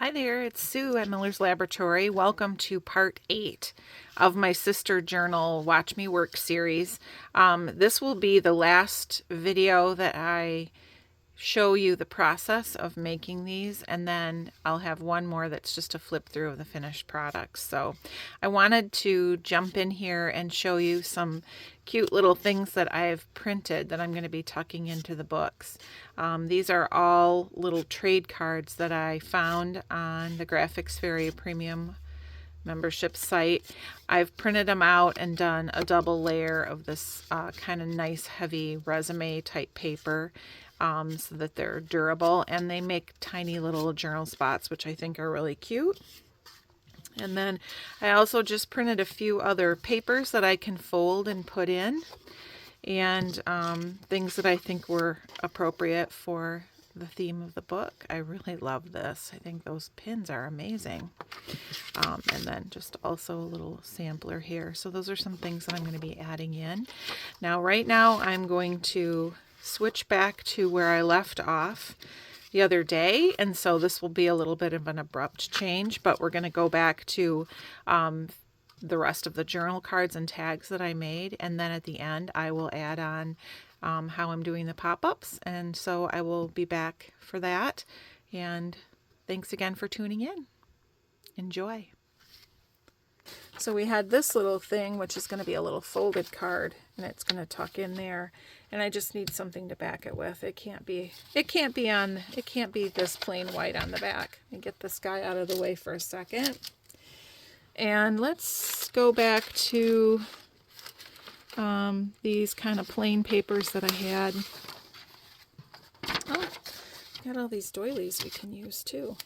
Hi there, it's Sue at Miller's Laboratory. Welcome to part 8 of my sister journal Watch Me Work series. This will be the last video that I show you the process of making these, and then I'll have one more that's just a flip through of the finished products. So I wanted to jump in here and show you some cute little things that I've printed that I'm going to be tucking into the books. These are all little trade cards that I found on the Graphics Fairy Premium membership site. I've printed them out and done a double layer of this kind of nice heavy resume type paper so that they're durable, and they make tiny little journal spots, which I think are really cute. And then I also just printed a few other papers that I can fold and put in, and things that I think were appropriate for the theme of the book. I really love this. I think those pins are amazing. And then just also a little sampler here. So those are some things that I'm going to be adding in. Now, right now, I'm going to switch back to where I left off the other day. And so this will be a little bit of an abrupt change, but we're going to go back to the rest of the journal cards and tags that I made. And then at the end, I will add on how I'm doing the pop-ups. And so I will be back for that. And thanks again for tuning in. Enjoy. So we had this little thing, which is going to be a little folded card, and it's going to tuck in there. And I just need something to back it with. It can't be this plain white on the back. Let me get this guy out of the way for a second. And let's go back to these kind of plain papers that I had. Oh, got all these doilies we can use too.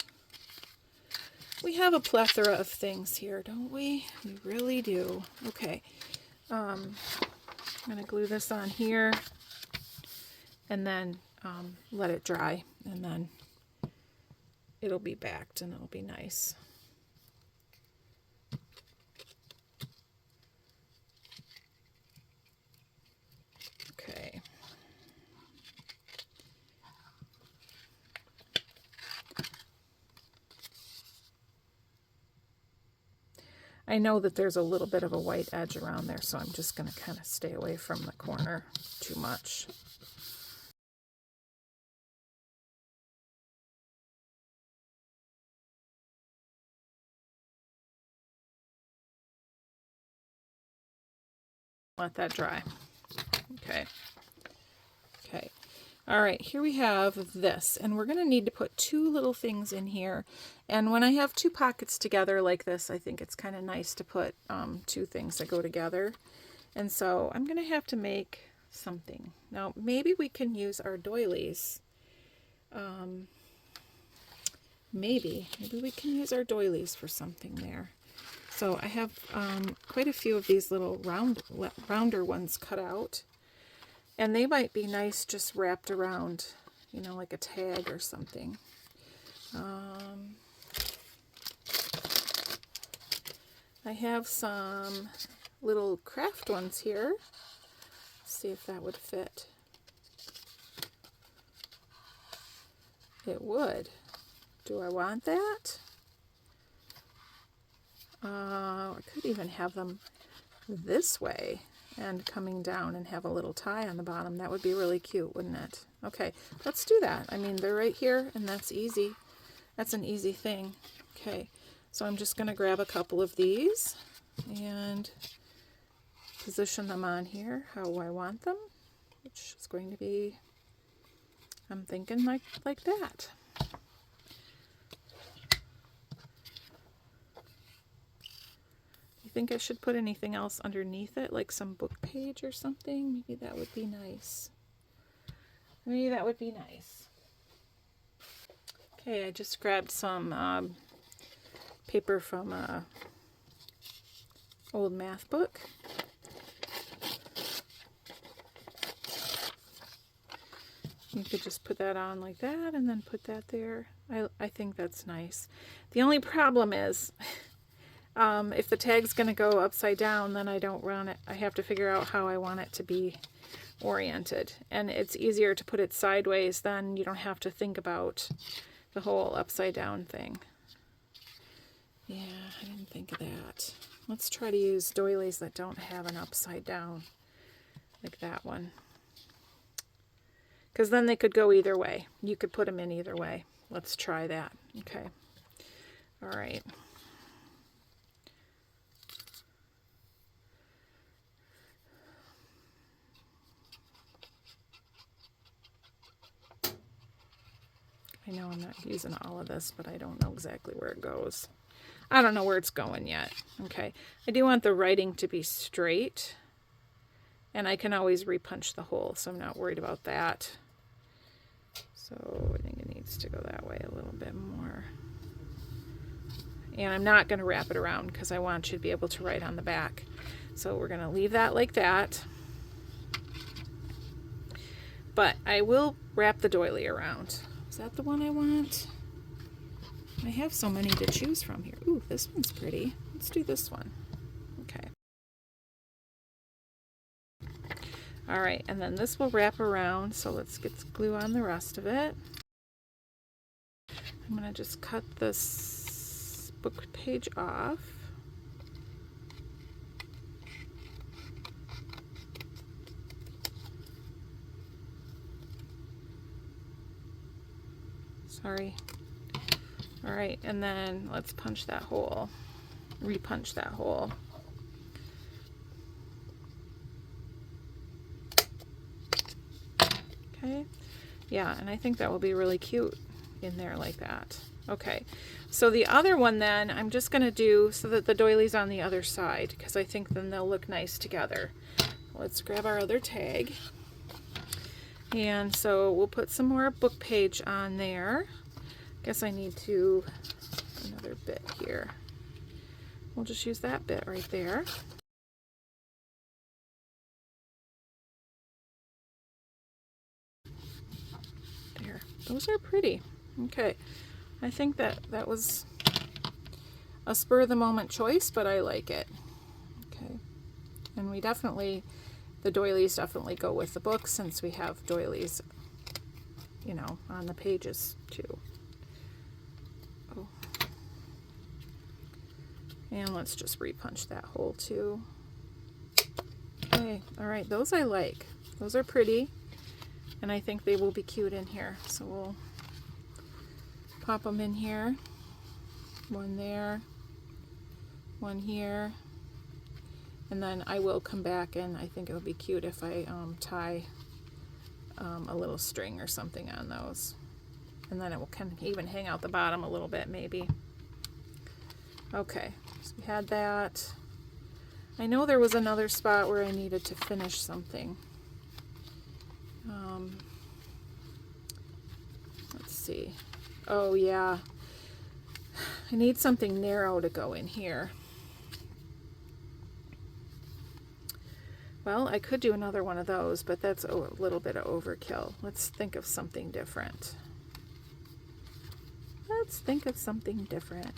We have a plethora of things here, don't we? We really do. Okay. I'm going to glue this on here and then let it dry, and then it'll be backed and it'll be nice. Okay. I know that there's a little bit of a white edge around there, so I'm just going to kind of stay away from the corner too much. Let that dry. Okay. Okay. All right, here we have this, and we're going to need to put two little things in here. And when I have two pockets together like this, I think it's kind of nice to put two things that go together. And so I'm going to have to make something. Now, maybe we can use our doilies. Maybe we can use our doilies for something there. So I have quite a few of these little rounder ones cut out. And they might be nice just wrapped around, you know, like a tag or something. I have some little craft ones here. Let's see if that would fit. It would. Do I want that? I could even have them this way and coming down and have a little tie on the bottom. That would be really cute, wouldn't it? Okay, let's do that. I mean, they're right here, and that's easy. That's an easy thing. Okay, so I'm just going to grab a couple of these and position them on here how I want them, which is going to be, I'm thinking like that. Think I should put anything else underneath it, like some book page or something? Maybe that would be nice. Maybe that would be nice. Okay, I just grabbed some paper from an old math book. You could just put that on like that and then put that there. I think that's nice. The only problem is if the tag's going to go upside down, then I don't run it. I have to figure out how I want it to be oriented. And it's easier to put it sideways, then you don't have to think about the whole upside down thing. Yeah, I didn't think of that. Let's try to use doilies that don't have an upside down, like that one. Because then they could go either way. You could put them in either way. Let's try that. Okay. All right. I know I'm not using all of this, but I don't know exactly where it goes. I don't know where it's going yet. Okay. I do want the writing to be straight. And I can always repunch the hole, so I'm not worried about that. So I think it needs to go that way a little bit more. And I'm not going to wrap it around because I want you to be able to write on the back. So we're going to leave that like that. But I will wrap the doily around. Is that the one I want? I have so many to choose from here. Ooh, this one's pretty. Let's do this one. Okay. All right, and then this will wrap around. So let's get glue on the rest of it. I'm going to just cut this book page off. Sorry. All right, and then let's punch that hole, repunch that hole. Okay, yeah, and I think that will be really cute in there like that. Okay, so the other one then, I'm just going to do so that the doily's on the other side, because I think then they'll look nice together. Let's grab our other tag. And so we'll put some more book page on there. Guess I need to another bit here. We'll just use that bit right there. There, those are pretty. Okay, I think that was a spur of the moment choice, but I like it. Okay, and we definitely, the doilies definitely go with the book since we have doilies, you know, on the pages too. Oh. And let's just repunch that hole too. Okay, all right, those I like. Those are pretty, and I think they will be cute in here. So we'll pop them in here. One there, one here, and then I will come back, and I think it would be cute if I tie a little string or something on those, and then it will can even hang out the bottom a little bit maybe. Okay, so we had that. I know there was another spot where I needed to finish something. Let's see. Oh yeah, I need something narrow to go in here. Well, I could do another one of those, but that's a little bit of overkill. Let's think of something different. Let's think of something different.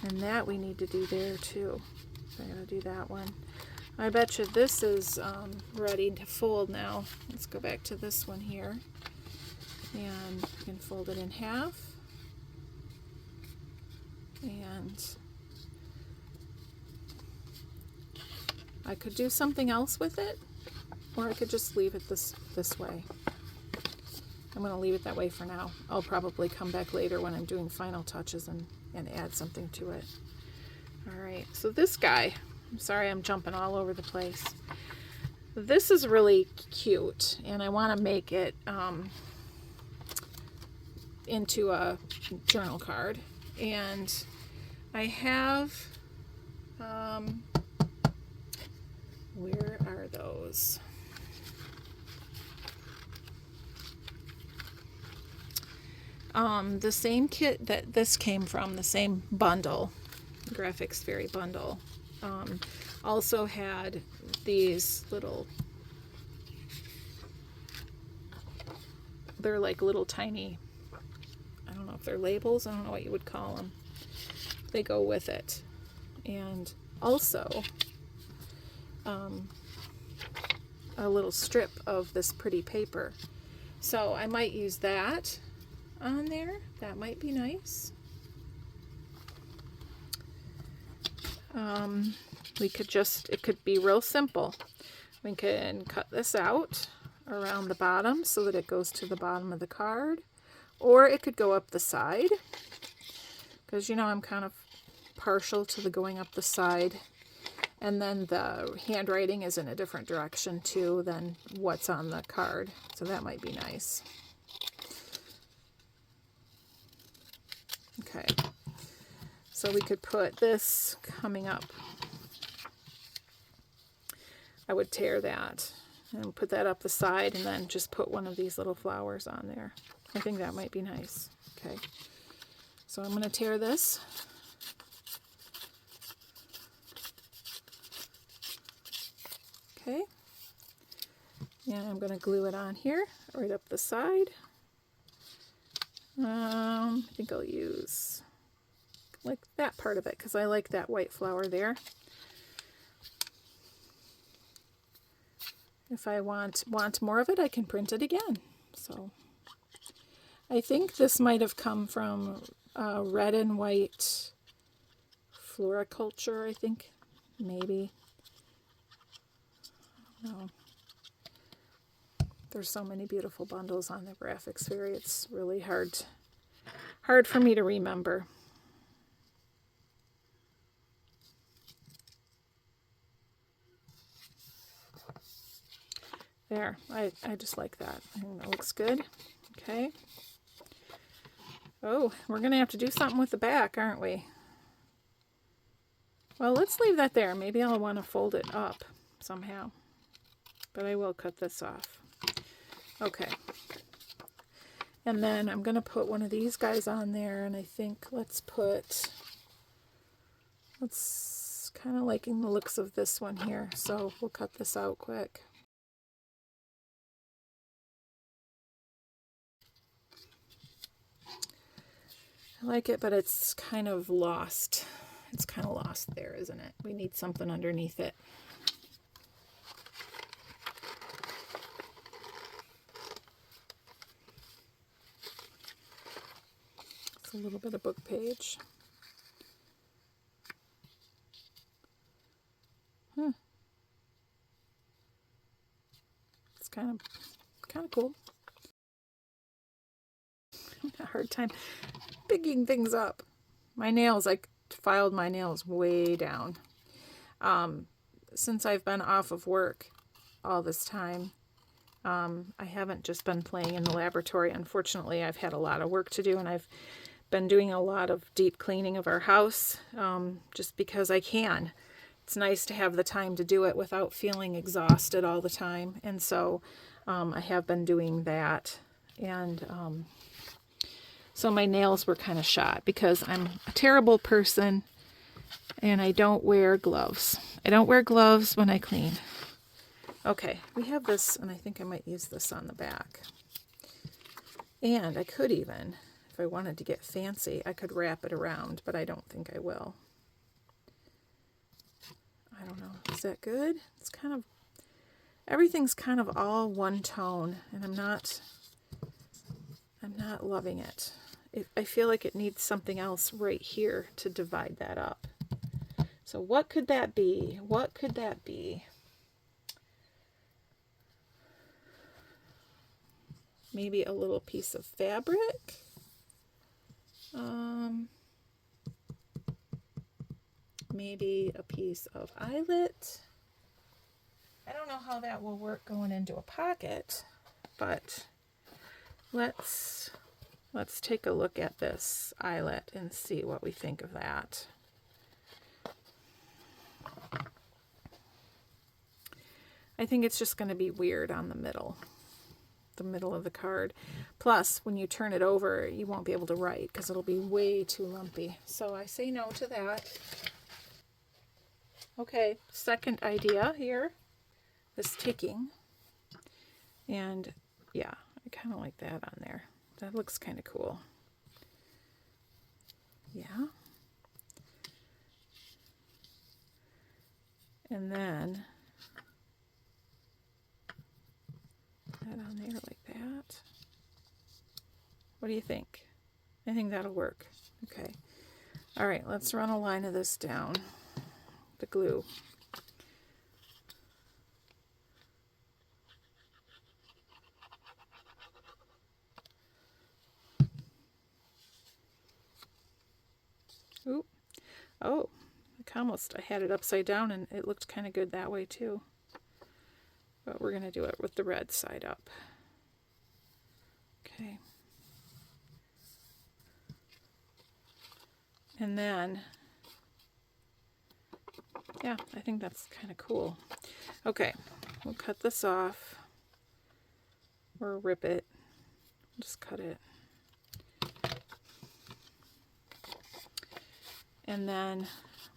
And that we need to do there too. So I gotta do that one. I bet you this is ready to fold now. Let's go back to this one here. And you can fold it in half. And I could do something else with it, or I could just leave it this way. I'm going to leave it that way for now. I'll probably come back later when I'm doing final touches and add something to it. All right, so this guy, I'm sorry I'm jumping all over the place. This is really cute, and I want to make it into a journal card. And I have, where are those? The same kit that this came from, the same bundle, Graphics Fairy bundle, also had these little, they're like little tiny, I don't know if they're labels, I don't know what you would call them. They go with it. And also a little strip of this pretty paper. So I might use that on there. That might be nice. We could just, it could be real simple. We can cut this out around the bottom so that it goes to the bottom of the card, or it could go up the side, because you know I'm kind of partial to the going up the side, and then the handwriting is in a different direction too than what's on the card, so that might be nice. Okay, so we could put this coming up. I would tear that and put that up the side and then just put one of these little flowers on there. I think that might be nice. Okay, so I'm going to tear this. Okay, and I'm going to glue it on here, right up the side. I think I'll use like that part of it because I like that white flower there. If I want more of it, I can print it again. So I think this might have come from red and white floriculture, I think, maybe. I don't know. There's so many beautiful bundles on the Graphics Fairy. It's really hard for me to remember. There, I just like that. I think that looks good. Okay. Oh, we're going to have to do something with the back, aren't we? Well, let's leave that there. Maybe I'll want to fold it up somehow. But I will cut this off. Okay. And then I'm going to put one of these guys on there, and I think let's kind of liking the looks of this one here. So we'll cut this out quick. I like it, but it's kind of lost. It's kind of lost there, isn't it? We need something underneath it. It's a little bit of book page. It's kind of cool. A hard time picking things up. My nails, I filed my nails way down. Since I've been off of work all this time, I haven't just been playing in the laboratory. Unfortunately, I've had a lot of work to do, and I've been doing a lot of deep cleaning of our house, just because I can. It's nice to have the time to do it without feeling exhausted all the time, and so I have been doing that. And so my nails were kind of shot because I'm a terrible person and I don't wear gloves. I don't wear gloves when I clean. Okay, we have this, and I think I might use this on the back. And I could even, if I wanted to get fancy, I could wrap it around, but I don't think I will. I don't know. Is that good? It's kind of, everything's kind of all one tone, and I'm not loving it. I feel like it needs something else right here to divide that up. So what could that be? What could that be? Maybe a little piece of fabric. Maybe a piece of eyelet. I don't know how that will work going into a pocket, but let's take a look at this eyelet and see what we think of that. I think it's just going to be weird on the middle of the card. Plus, when you turn it over, you won't be able to write because it'll be way too lumpy. So I say no to that. Okay, second idea here, this ticking. And yeah, I kind of like that on there. That looks kind of cool. Yeah. And then that on there like that. What do you think? I think that'll work. Okay. All right, let's run a line of this down. the glue. Oop. Oh, I had it upside down and it looked kind of good that way too. But we're going to do it with the red side up. Okay. And then, yeah, I think that's kind of cool. Okay, we'll cut this off or rip it. Just cut it. And then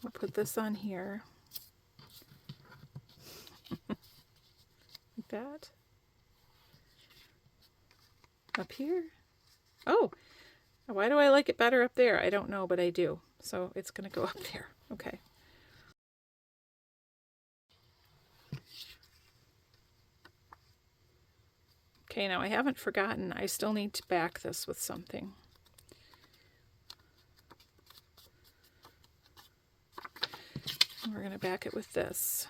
we'll put this on here. Like that. Up here. Oh, why do I like it better up there? I don't know, but I do. So it's going to go up there. Okay. Okay, now I haven't forgotten. I still need to back this with something. And we're going to back it with this.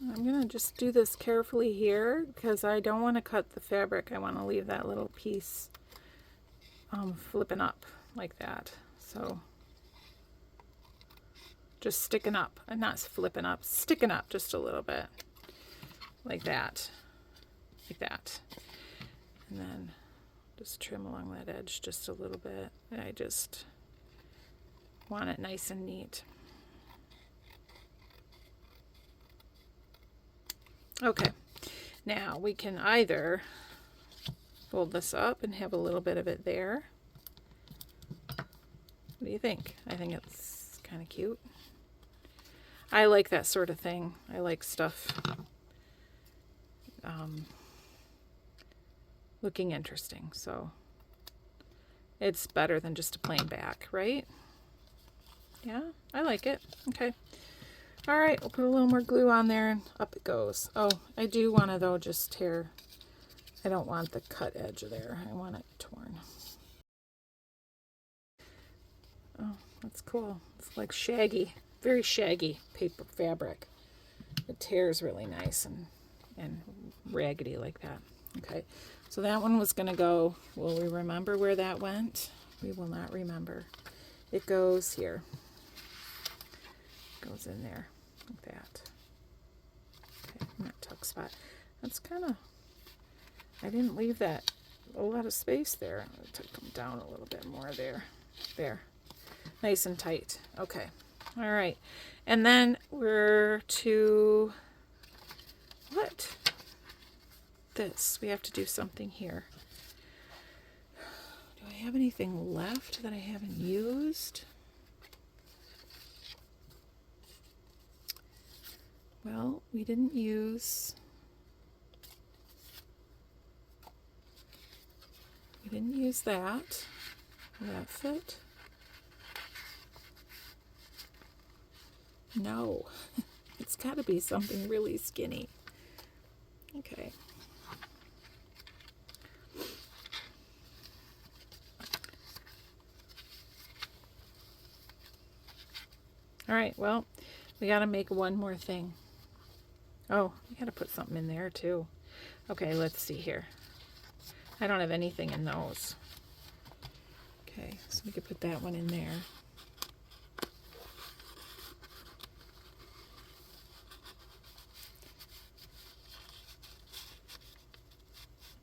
I'm going to just do this carefully here because I don't want to cut the fabric. I want to leave that little piece flipping up like that. So just sticking up, and not flipping up, sticking up just a little bit like that, like that. And then just trim along that edge just a little bit. I just want it nice and neat. Okay, now we can either fold this up and have a little bit of it there. What do you think? I think it's kind of cute. I like that sort of thing. I like stuff looking interesting, so it's better than just a plain back, right? Yeah, I like it. Okay. All right, we'll put a little more glue on there and up it goes. Oh, I do want to, though, just tear. I don't want the cut edge there. I want it torn. Oh, that's cool. It's like shaggy, very shaggy paper fabric. It tears really nice and raggedy like that. Okay, so that one was going to go. Will we remember where that went? We will not remember. It goes here. Goes in there like that. Okay, in that tuck spot. That's kind of, I didn't leave that a lot of space there. I took them down a little bit more there. There. Nice and tight. Okay. All right. And then we're to what? This. We have to do something here. Do I have anything left that I haven't used? Well, we didn't use that. Will that fit? No. It's got to be something really skinny. Okay. All right, well, we got to make one more thing. Oh, we got to put something in there too. Okay, let's see here. I don't have anything in those. Okay, so we could put that one in there.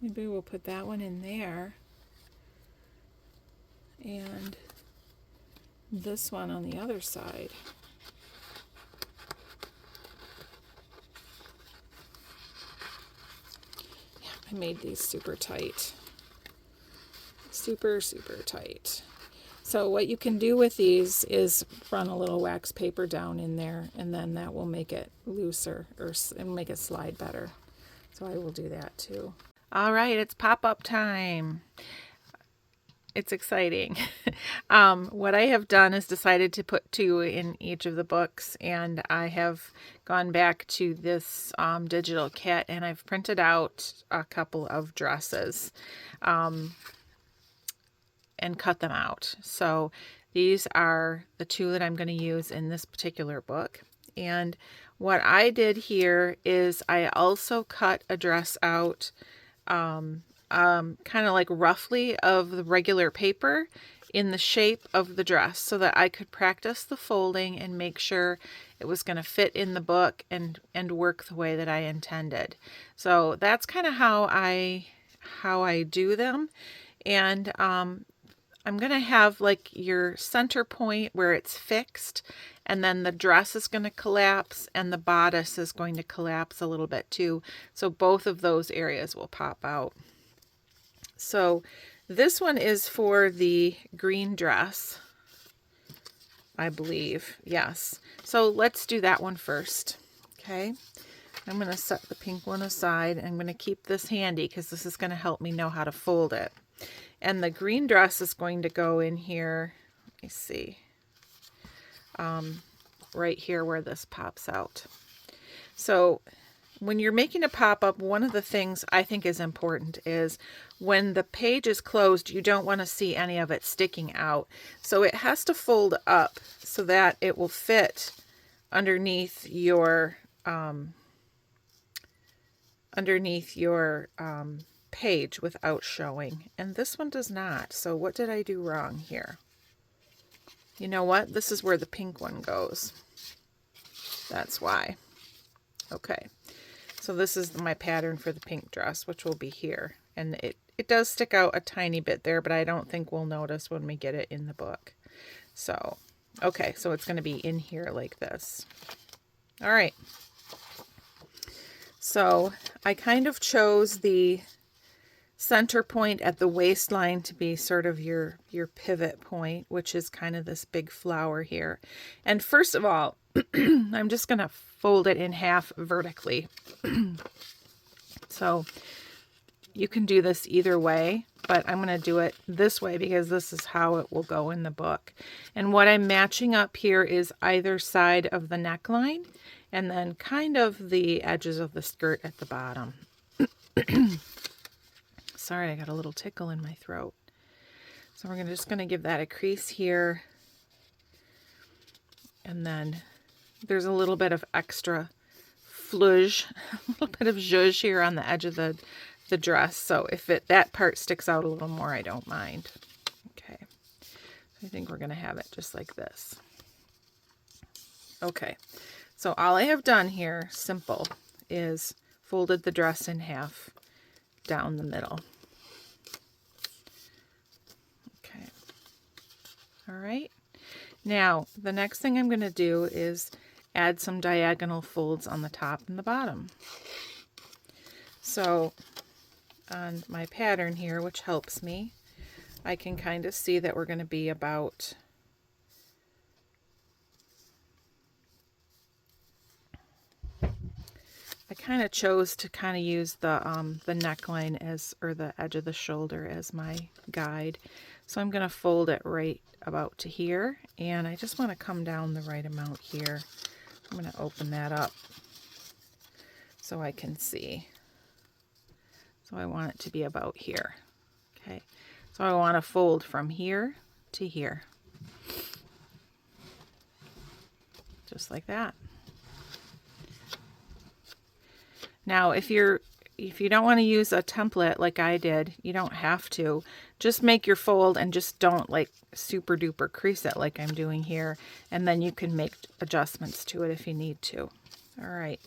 Maybe we'll put that one in there. And this one on the other side. Yeah, I made these super tight. Super, super tight. So what you can do with these is run a little wax paper down in there, and then that will make it looser and make it slide better. So I will do that too. All right, it's pop-up time. It's exciting. What I have done is decided to put 2 in each of the books, and I have gone back to this digital kit, and I've printed out a couple of dresses. and cut them out. So these are the two that I'm going to use in this particular book. And what I did here is I also cut a dress out kind of like roughly of the regular paper in the shape of the dress so that I could practice the folding and make sure it was going to fit in the book and work the way that I intended. So that's kind of how I do them. And I'm going to have like your center point where it's fixed, and then the dress is going to collapse and the bodice is going to collapse a little bit too. So both of those areas will pop out. So this one is for the green dress, I believe. Yes. So let's do that one first. Okay. I'm going to set the pink one aside. I'm going to keep this handy because this is going to help me know how to fold it. And the green dress is going to go in here. Let me see. Right here where this pops out. So when you're making a pop-up, one of the things I think is important is when the page is closed, you don't want to see any of it sticking out. So it has to fold up so that it will fit underneath your page without showing. And this one does not. So what did I do wrong here? You know what? This is where the pink one goes. That's why. Okay. So this is my pattern for the pink dress, which will be here. And it does stick out a tiny bit there, but I don't think we'll notice when we get it in the book. So, okay, so it's going to be in here like this. All right. So I kind of chose the center point at the waistline to be sort of your pivot point, which is kind of this big flower here. And first of all, I'm just going to fold it in half vertically. So you can do this either way, but I'm going to do it this way because this is how it will go in the book. And what I'm matching up here is either side of the neckline and then kind of the edges of the skirt at the bottom. Sorry, I got a little tickle in my throat. So we're just going to give that a crease here. And then there's a little bit of extra fludge, a little bit of zhuzh here on the edge of the dress. So if that part sticks out a little more, I don't mind. Okay. I think we're going to have it just like this. Okay. So all I have done here, simple, is folded the dress in half down the middle. Okay. All right. Now, the next thing I'm going to do is add some diagonal folds on the top and the bottom. So on my pattern here, which helps me, I can kind of see that we're going to be about I kind of chose to kind of use the neckline as, or the edge of the shoulder as my guide. So I'm going to fold it right about to here, and I just want to come down the right amount here. I'm going to open that up so I can see. So I want it to be about here. Okay, so I want to fold from here to here. Just like that. Now, if you don't want to use a template like I did, you don't have to. Just make your fold and just don't like super duper crease it like I'm doing here. And then you can make adjustments to it if you need to. All right.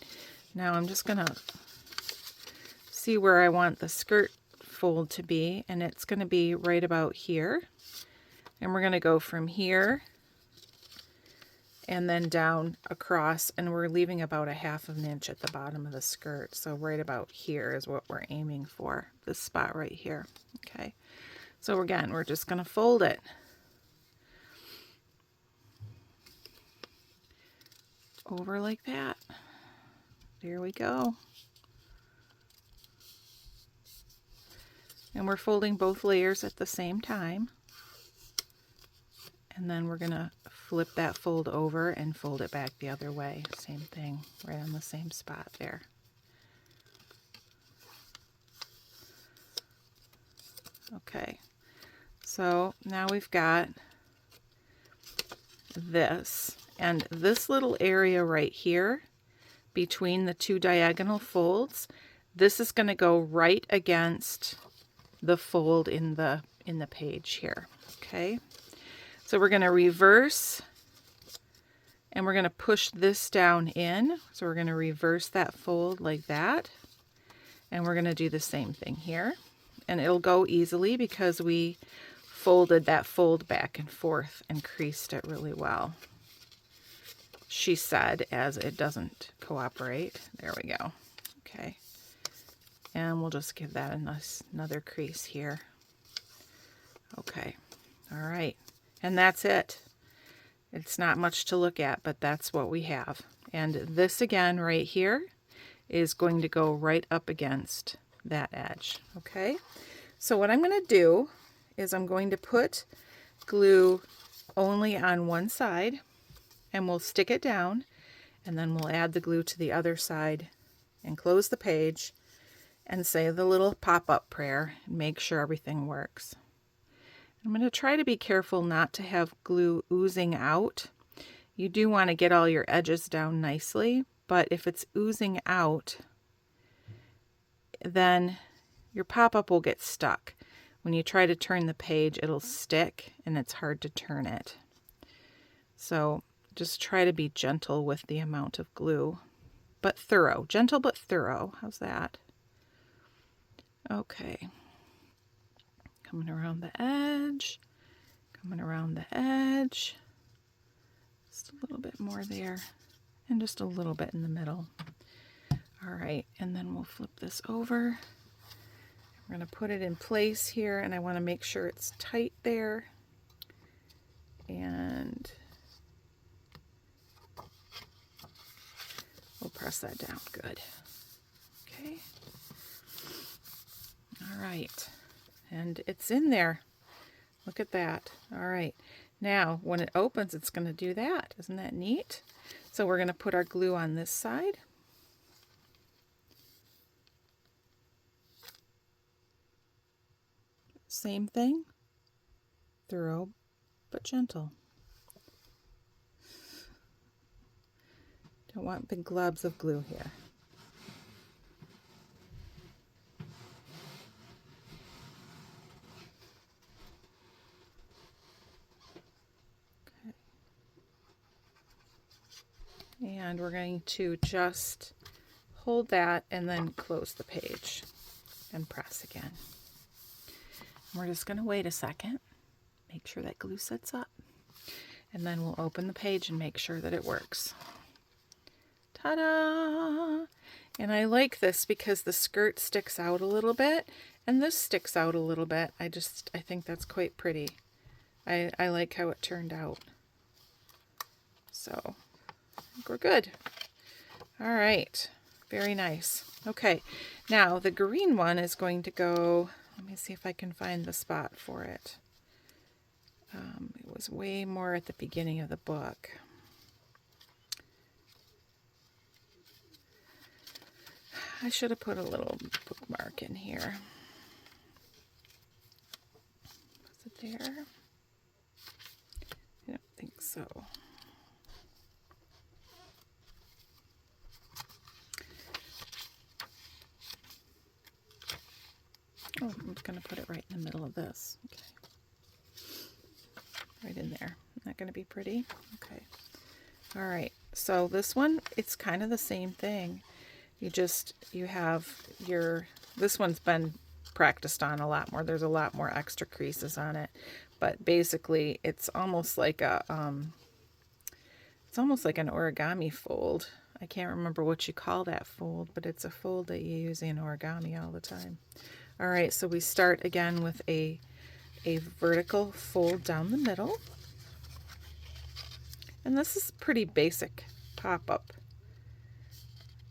Now I'm just going to see where I want the skirt fold to be. And it's going to be right about here. And we're going to go from here and then down across, and we're leaving about 1/2 inch at the bottom of the skirt. So right about here is what we're aiming for, this spot right here. Okay, so again, we're just going to fold it. Over like that. There we go. And we're folding both layers at the same time. And then we're going to flip that fold over and fold it back the other way. Same thing, right on the same spot there. Okay, So now we've got this, and this little area right here between the two diagonal folds, this is going to go right against the fold in the page here. Okay, so we're going to reverse, and we're going to push this down in. So we're going to reverse that fold like that, and we're going to do the same thing here, and it'll go easily because we folded that fold back and forth and creased it really well, she said, as it doesn't cooperate. There we go. Okay, and we'll just give that a nice another crease here. Okay, all right, and that's it. It's not much to look at, but that's what we have. And this again right here is going to go right up against that edge. Okay, so what I'm going to do is I'm going to put glue only on one side, and we'll stick it down, and then we'll add the glue to the other side and close the page and say the little pop-up prayer and make sure everything works. I'm going to try to be careful not to have glue oozing out. You do want to get all your edges down nicely, but if it's oozing out, then your pop-up will get stuck. When you try to turn the page, it'll stick and it's hard to turn it. So just try to be gentle with the amount of glue, but thorough. Gentle but thorough. How's that? Okay. Coming around the edge, coming around the edge. Just a little bit more there, and just a little bit in the middle. All right, and then we'll flip this over. We're going to put it in place here, and I want to make sure it's tight there. And we'll press that down. Good. Okay. All right. And it's in there. Look at that. All right. Now, when it opens, it's going to do that. Isn't that neat? So we're going to put our glue on this side. Same thing. Thorough but gentle. Don't want big globs of glue here. Okay. And we're going to just hold that and then close the page and press again. We're just going to wait a second, make sure that glue sets up, and then we'll open the page and make sure that it works. Ta-da! And I like this because the skirt sticks out a little bit, and this sticks out a little bit. I think that's quite pretty. I like how it turned out. So, I think we're good. All right, very nice. Okay, now the green one is going to go. Let me see if I can find the spot for it. It was way more at the beginning of the book. I should have put a little bookmark in here. Was it there? I don't think so. Oh, I'm just going to put it right in the middle of this. Okay. Right in there. Isn't that going to be pretty? Okay. All right. So this one, it's kind of the same thing. You have your, this one's been practiced on a lot more. There's a lot more extra creases on it. But basically, it's almost like a, it's almost like an origami fold. I can't remember what you call that fold, but it's a fold that you use in origami all the time. All right, so we start again with a vertical fold down the middle. And this is pretty basic pop-up.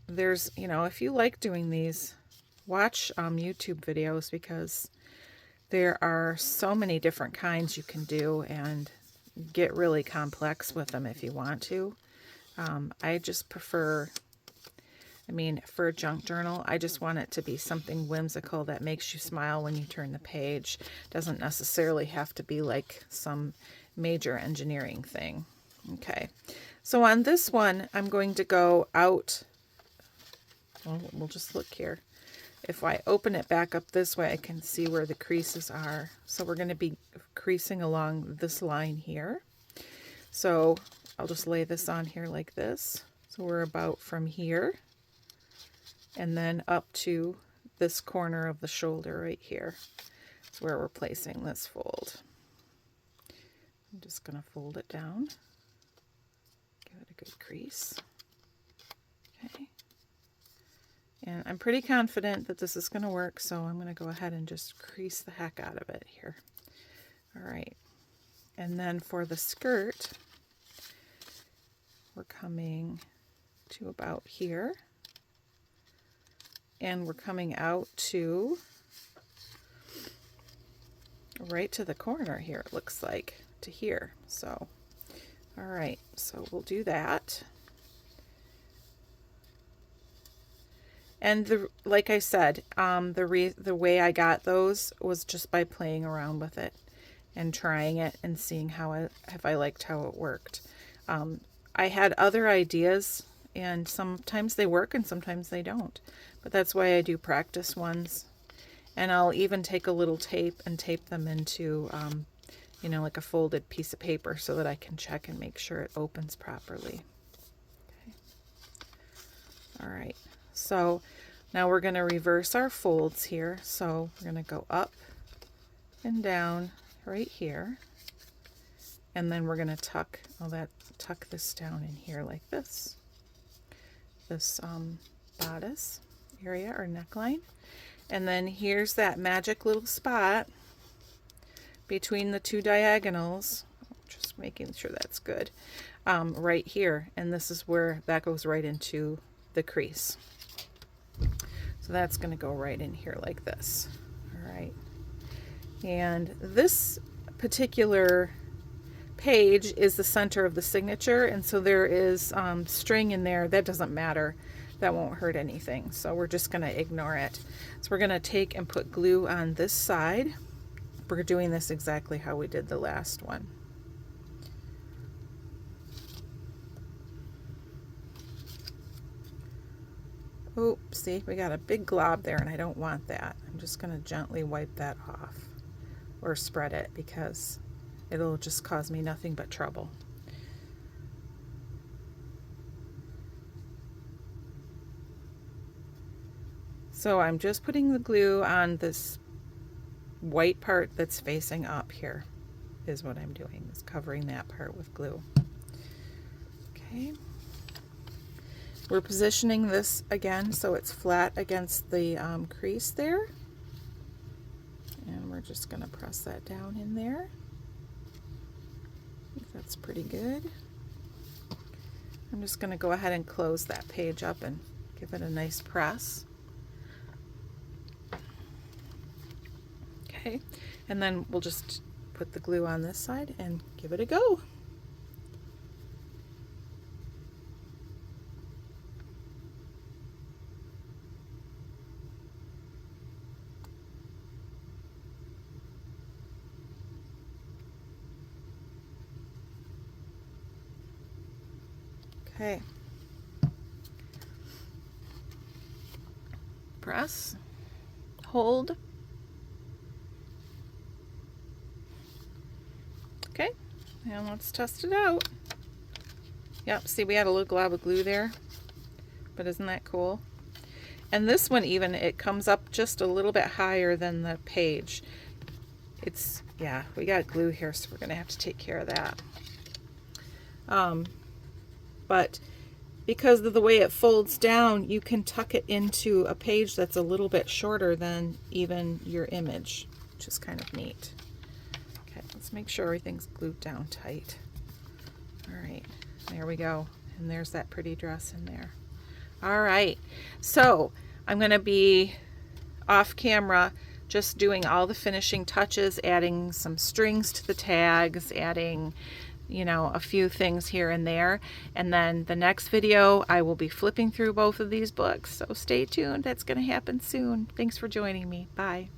There's, if you like doing these, watch YouTube videos, because there are so many different kinds you can do and get really complex with them if you want to. I just prefer I mean, for a junk journal, I just want it to be something whimsical that makes you smile when you turn the page. Doesn't necessarily have to be like some major engineering thing. Okay, so on this one, I'm going to go out. Well, we'll just look here. If I open it back up this way, I can see where the creases are. So we're going to be creasing along this line here. So I'll just lay this on here like this. So we're about from here and then up to this corner of the shoulder right here. That's where we're placing this fold. I'm just going to fold it down. Give it a good crease. Okay. And I'm pretty confident that this is going to work, so I'm going to go ahead and just crease the heck out of it here. All right. And then for the skirt, we're coming to about here. And we're coming out to right to the corner here, it looks like, to here. So, all right, so we'll do that. And like I said, the way I got those was just by playing around with it and trying it and seeing if I liked how it worked. I had other ideas, and sometimes they work and sometimes they don't. But that's why I do practice ones. And I'll even take a little tape and tape them into, you know, like a folded piece of paper so that I can check and make sure it opens properly. Okay. All right. So now we're going to reverse our folds here. So we're going to go up and down right here. And then we're going to tuck this down in here like this. This bodice area or neckline. And then here's that magic little spot between the two diagonals. Just making sure that's good. Right here. And this is where that goes right into the crease. So that's going to go right in here like this. All right. And this particular page is the center of the signature, and so there is string in there. That doesn't matter. That won't hurt anything. So we're just going to ignore it. So we're going to take and put glue on this side. We're doing this exactly how we did the last one. Oops, see, we got a big glob there and I don't want that. I'm just going to gently wipe that off or spread it because it'll just cause me nothing but trouble. So I'm just putting the glue on this white part that's facing up here is what I'm doing, is covering that part with glue. Okay. We're positioning this again so it's flat against the crease there. And we're just going to press that down in there. I think that's pretty good. I'm just going to go ahead and close that page up and give it a nice press. Okay, and then we'll just put the glue on this side and give it a go. Okay. Press, hold. Okay, and let's test it out. Yep, see, we had a little glob of glue there, but isn't that cool? And this one even, it comes up just a little bit higher than the page. It's, yeah, we got glue here, so we're gonna have to take care of that. But because of the way it folds down, you can tuck it into a page that's a little bit shorter than even your image, which is kind of neat. Okay, let's make sure everything's glued down tight. All right, there we go. And there's that pretty dress in there. All right, so I'm gonna be off camera just doing all the finishing touches, adding some strings to the tags, adding you know, a few things here and there. And then the next video, I will be flipping through both of these books. So stay tuned. That's going to happen soon. Thanks for joining me. Bye.